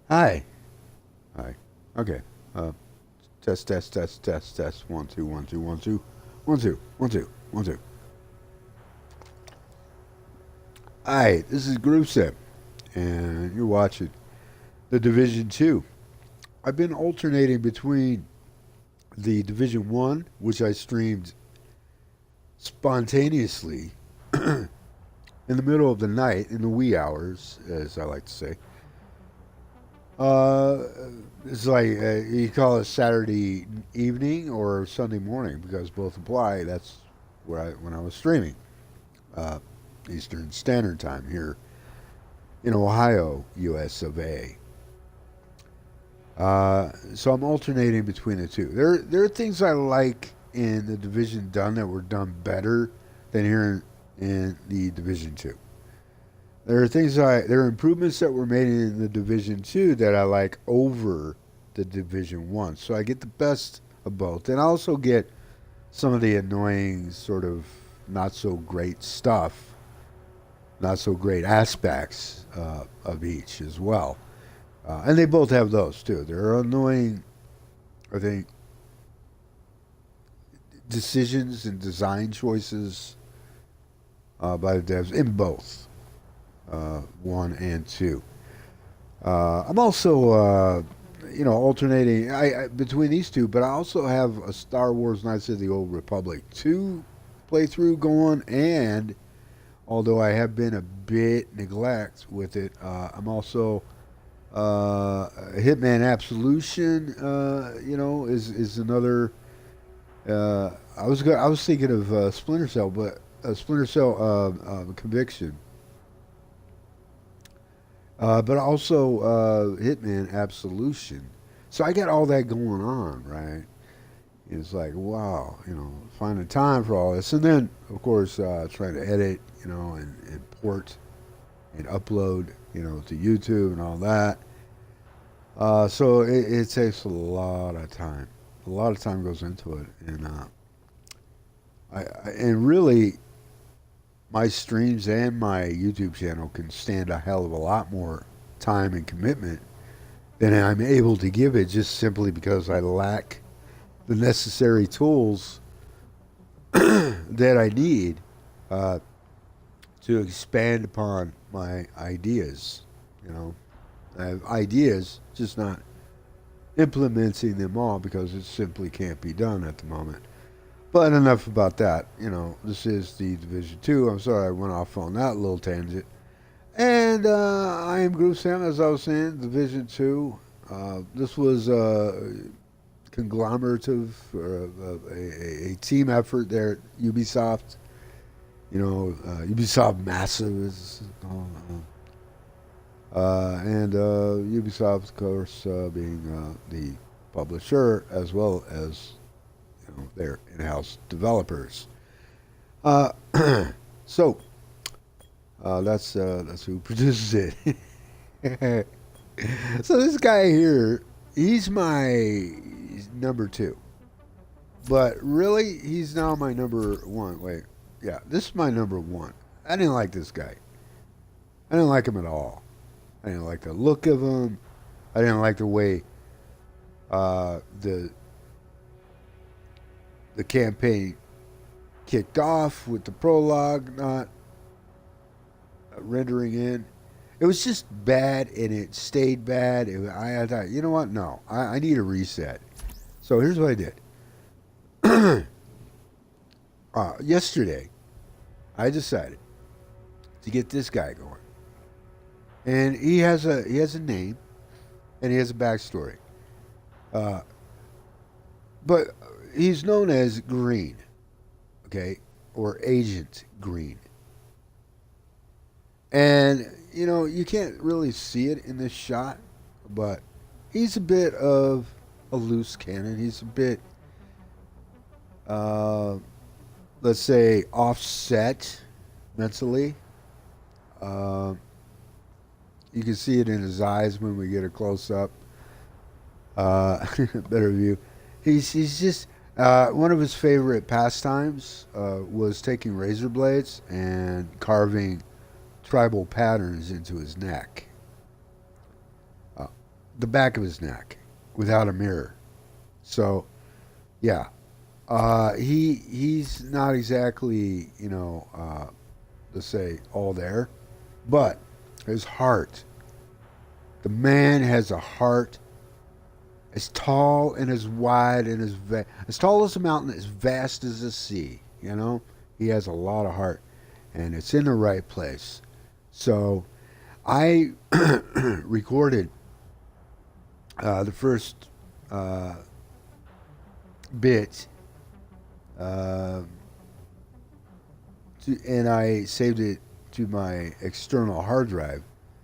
Hi. Hi. Okay. Uh, test, test, test, test, test. 1, 2, 1, 2, 1, 2, 1, 2, 1, 2, 1, 2. Hi, this is GrooveSim, and you're watching the Division 2. I've been alternating between the Division 1, which I streamed spontaneously in the middle of the night, in the wee hours, as I like to say. Uh, it's like you call it Saturday evening or Sunday morning because both apply. That's where when I was streaming, uh, Eastern Standard Time here in Ohio, U.S. of A. So I'm alternating between the two. There are things I like in the Division done that were done better than here in the Division Two. There are improvements that were made in the Division Two that I like over the Division One. So I get the best of both, and I also get some of the annoying sort of not so great stuff, not so great aspects of each as well. And they both have those too. There are annoying, I think, decisions and design choices by the devs in both one and two. I'm also, alternating between these two, but I also have a Star Wars Knights of the Old Republic 2 playthrough going, and although I have been a bit neglect with it, I'm also Hitman Absolution. Is another. I was thinking of Splinter Cell, but Splinter Cell Conviction. But also Hitman Absolution. So I got all that going on, right? It's like, wow, finding time for all this. And then, of course, trying to edit, and port and upload, to YouTube and all that. So it takes a lot of time. A lot of time goes into it. And really, my streams and my YouTube channel can stand a hell of a lot more time and commitment than I'm able to give it just simply because I lack the necessary tools that I need uh, to expand upon my ideas. You know, I have ideas, just not implementing them all because it simply can't be done at the moment. But enough about that. This is the Division 2. I'm sorry I went off on that little tangent. And I am GrooveSim, as I was saying, Division 2. This was a conglomerative, a team effort there at UbiSoft. UbiSoft Massive is. And Ubisoft, of course, being the publisher as well as their in-house developers. Uh, so that's who produces it. So this guy here, he's my number two, but really he's now my number one. Wait, yeah, this is my number one. I didn't like this guy. I didn't like him at all. I didn't like the look of him. I didn't like the way uh, the the campaign kicked off with the prologue not rendering in. It was just bad, and it stayed bad. I thought, you know what? No, I need a reset. So here's what I did. Yesterday, I decided to get this guy going, and he has a name, and he has a backstory. Uh, but he's known as Green, okay, or Agent Green. And, you can't really see it in this shot, but he's a bit of a loose cannon. He's a bit, uh, let's say, offset mentally. Uh, you can see it in his eyes when we get a close up. Better view. He's just one of his favorite pastimes was taking razor blades and carving tribal patterns into his neck. the back of his neck without a mirror. So yeah, he's not exactly, let's say all there, but his heart. The man has a heart as tall and as wide and as tall as a mountain, as vast as the sea. He has a lot of heart, and it's in the right place. So I recorded the first uh, bit, uh, and I saved it to my external hard drive.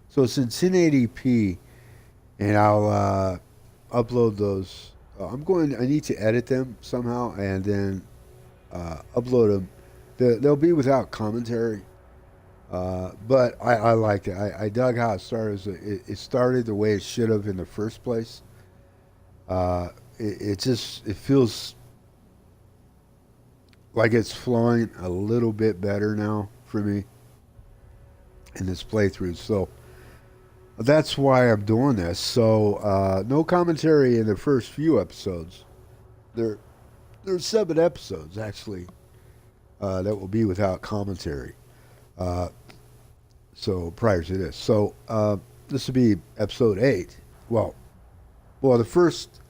So it's in 1080p, and I'll upload those. I need to edit them somehow, and then upload them. They'll be without commentary, but I liked it. I dug how it started. It started the way it should have in the first place. It feels like it's flowing a little bit better now for me in this playthrough. So that's why I'm doing this. So no commentary in the first few episodes. There, there's 7 episodes actually that will be without commentary. Uh, so prior to this, so this will be episode 8. Well, the first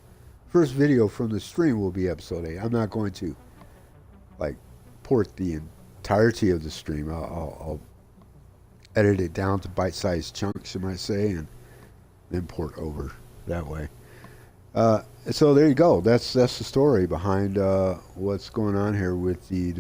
video from the stream will be episode 8. I'm not going to like port the entirety of the stream. I'll edit it down to bite-sized chunks, you might say, and then port over that way. So there you go. That's the story behind what's going on here with the